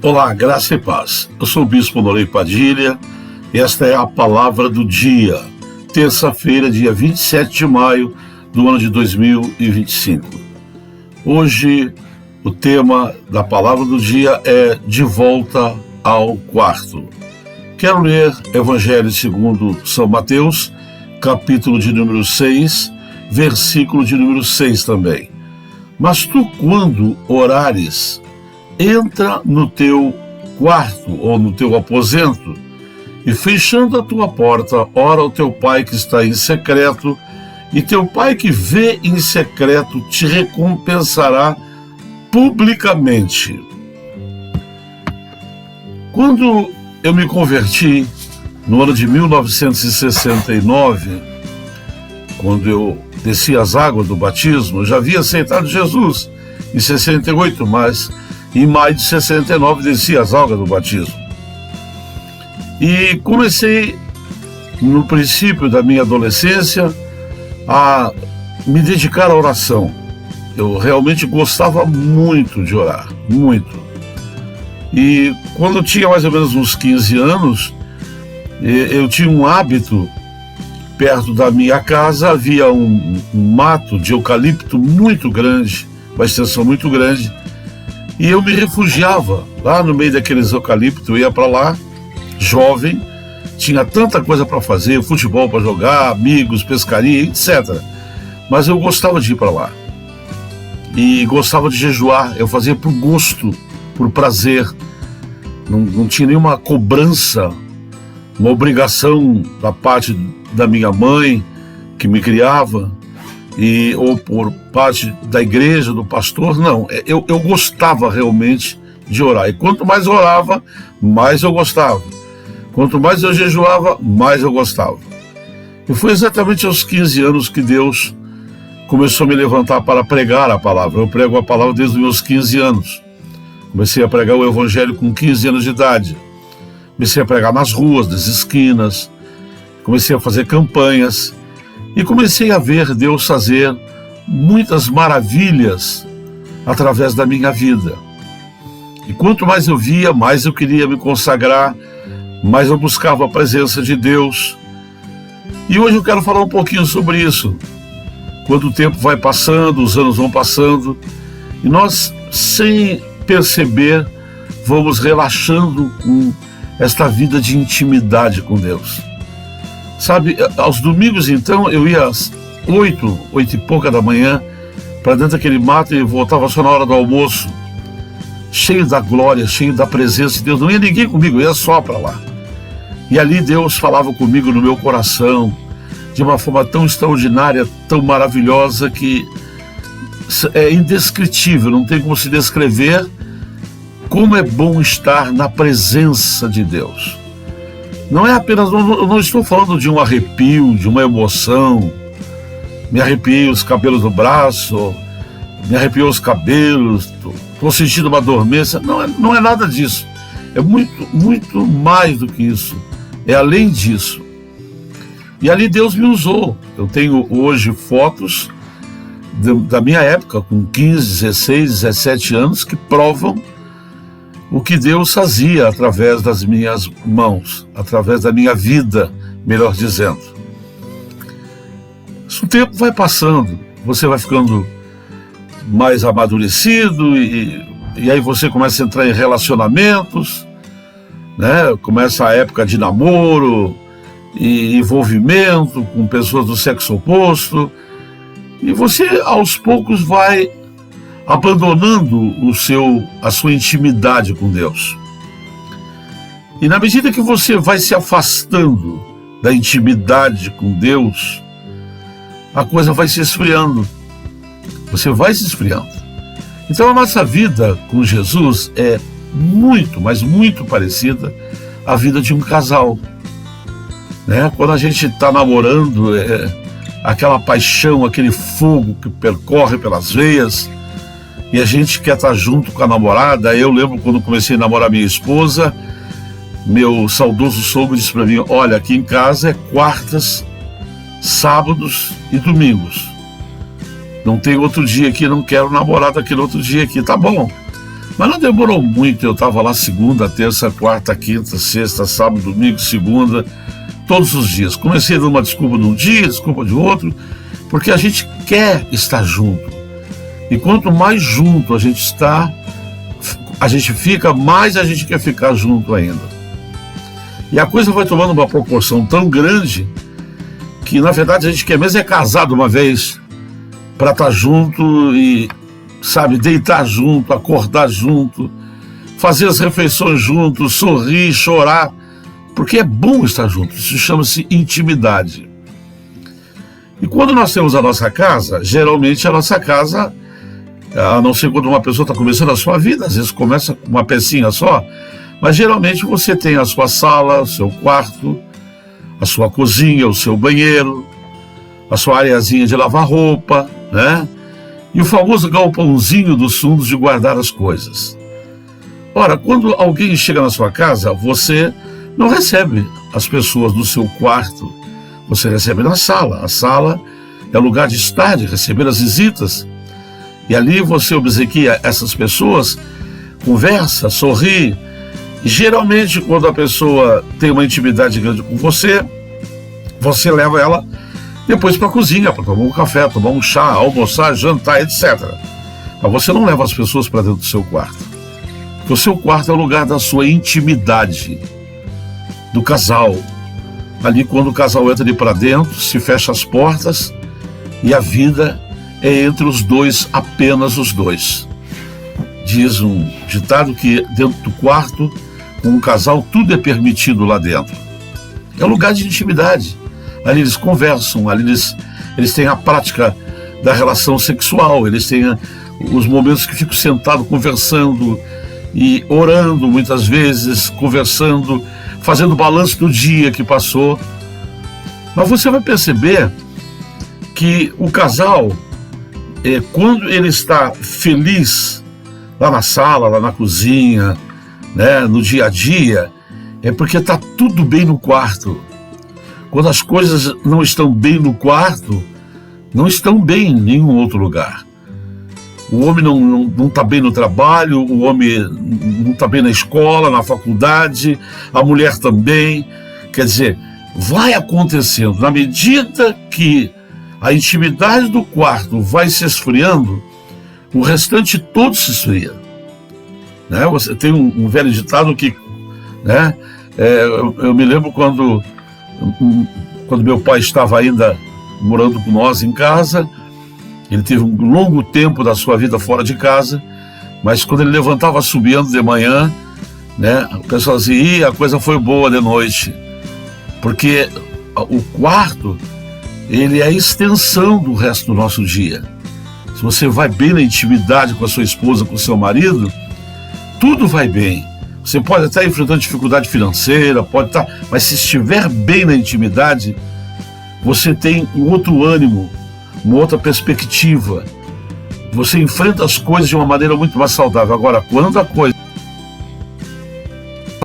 Olá, graça e paz. Eu sou o Bispo Norei Padilha e esta é a Palavra do Dia, terça-feira, dia 27 de maio do ano de 2025. Hoje, o tema da Palavra do Dia é De Volta ao Quarto. Quero ler Evangelho segundo São Mateus, capítulo de número 6, versículo de número 6 também. Mas tu, quando orares, entra no teu quarto ou no teu aposento e, fechando a tua porta, ora ao teu pai que está em secreto, e teu pai que vê em secreto te recompensará publicamente. Quando eu me converti no ano de 1969, quando eu desci as águas do batismo, eu já havia aceitado Jesus em 68, mas em maio de 69 desci as águas do batismo. E comecei, no princípio da minha adolescência, a me dedicar à oração. Eu realmente gostava muito de orar, muito. E quando eu tinha mais ou menos uns 15 anos, eu tinha um hábito. Perto da minha casa havia um mato de eucalipto muito grande, uma extensão muito grande, e eu me refugiava lá no meio daqueles eucaliptos. Eu ia para lá, jovem, tinha tanta coisa para fazer, futebol para jogar, amigos, pescaria, etc. Mas eu gostava de ir para lá. E gostava de jejuar, eu fazia por gosto, por prazer. Não tinha nenhuma cobrança, uma obrigação da parte da minha mãe, que me criava, ou por parte da igreja, do pastor. Não, eu gostava realmente de orar. E quanto mais orava, mais eu gostava. Quanto mais eu jejuava, mais eu gostava. E foi exatamente aos 15 anos que Deus começou a me levantar para pregar a palavra. Eu prego a palavra desde os meus 15 anos. Comecei a pregar o Evangelho com 15 anos de idade. Comecei a pregar nas ruas, nas esquinas. Comecei a fazer campanhas. E comecei a ver Deus fazer muitas maravilhas através da minha vida. E quanto mais eu via, mais eu queria me consagrar, mais eu buscava a presença de Deus. E hoje eu quero falar um pouquinho sobre isso. Quando o tempo vai passando, os anos vão passando, e nós, sem perceber, vamos relaxando com esta vida de intimidade com Deus. Sabe, aos domingos então eu ia às 8 e pouca da manhã para dentro daquele mato e voltava só na hora do almoço, cheio da glória, cheio da presença de Deus. Não ia ninguém comigo, eu ia só para lá. E ali Deus falava comigo no meu coração de uma forma tão extraordinária, tão maravilhosa, que é indescritível, não tem como se descrever como é bom estar na presença de Deus. Não é apenas, eu não estou falando de um arrepio, de uma emoção, me arrepiei os cabelos do braço, me arrepiou os cabelos, estou sentindo uma dormência. Não é nada disso. É muito, muito mais do que isso. É além disso. E ali Deus me usou. Eu tenho hoje fotos da minha época, com 15, 16, 17 anos, que provam o que Deus fazia através das minhas mãos, através da minha vida, melhor dizendo. O tempo vai passando, você vai ficando mais amadurecido e aí você começa a entrar em relacionamentos, né? Começa a época de namoro e envolvimento com pessoas do sexo oposto, e você aos poucos vai abandonando a sua intimidade com Deus. E na medida que você vai se afastando da intimidade com Deus, a coisa vai se esfriando. Você vai se esfriando. Então a nossa vida com Jesus é muito, mas muito parecida à vida de um casal, né? Quando a gente está namorando, aquela paixão, aquele fogo que percorre pelas veias, e a gente quer estar junto com a namorada. Eu lembro quando comecei a namorar minha esposa, meu saudoso sogro disse para mim: olha, aqui em casa é quartas, sábados e domingos. Não tem outro dia aqui, não quero namorar daquele outro dia aqui. Tá bom. Mas não demorou muito, eu estava lá segunda, terça, quarta, quinta, sexta, sábado, domingo, segunda, todos os dias. Comecei dando uma desculpa de um dia, desculpa de outro, porque a gente quer estar junto. E quanto mais junto a gente está, a gente fica, mais a gente quer ficar junto ainda. E a coisa vai tomando uma proporção tão grande que, na verdade, a gente quer mesmo casar de uma vez para estar junto e, sabe, deitar junto, acordar junto, fazer as refeições juntos, sorrir, chorar, porque é bom estar junto. Isso chama-se intimidade. E quando nós temos a nossa casa, geralmente a nossa casa, a não ser quando uma pessoa está começando a sua vida, às vezes começa com uma pecinha só, mas geralmente você tem a sua sala, o seu quarto, a sua cozinha, o seu banheiro, a sua areazinha de lavar roupa, né? E o famoso galpãozinho dos fundos de guardar as coisas. Ora, quando alguém chega na sua casa, você não recebe as pessoas no seu quarto, você recebe na sala. A sala é o lugar de estar, de receber as visitas. E ali você obsequia essas pessoas, conversa, sorri. E geralmente, quando a pessoa tem uma intimidade grande com você, você leva ela depois para a cozinha, para tomar um café, tomar um chá, almoçar, jantar, etc. Mas você não leva as pessoas para dentro do seu quarto. Porque o seu quarto é o lugar da sua intimidade, do casal. Ali, quando o casal entra ali para dentro, se fecha as portas e a vida é entre os dois, apenas os dois. Diz um ditado que dentro do quarto, com um casal, tudo é permitido lá dentro. É um lugar de intimidade. Ali eles conversam, ali eles têm a prática da relação sexual, eles têm os momentos que ficam sentados conversando e orando muitas vezes, conversando, fazendo balanço do dia que passou. Mas você vai perceber que o casal, quando ele está feliz lá na sala, lá na cozinha, né, no dia a dia, é porque está tudo bem no quarto. Quando as coisas não estão bem no quarto, não estão bem em nenhum outro lugar. O homem não está bem no trabalho, o homem não está bem na escola, na faculdade, a mulher também. Quer dizer, vai acontecendo. Na medida que a intimidade do quarto vai se esfriando, o restante todo se esfria. Né? Você tem um velho ditado que, né, eu me lembro quando meu pai estava ainda morando com nós em casa. Ele teve um longo tempo da sua vida fora de casa, mas quando ele levantava subindo de manhã, né, o pessoal dizia: a coisa foi boa de noite, porque o quarto, ele é a extensão do resto do nosso dia. Se você vai bem na intimidade com a sua esposa, com o seu marido, tudo vai bem. Você pode estar enfrentando dificuldade financeira, pode estar, mas se estiver bem na intimidade, você tem um outro ânimo, uma outra perspectiva. Você enfrenta as coisas de uma maneira muito mais saudável. Agora, quando a coisa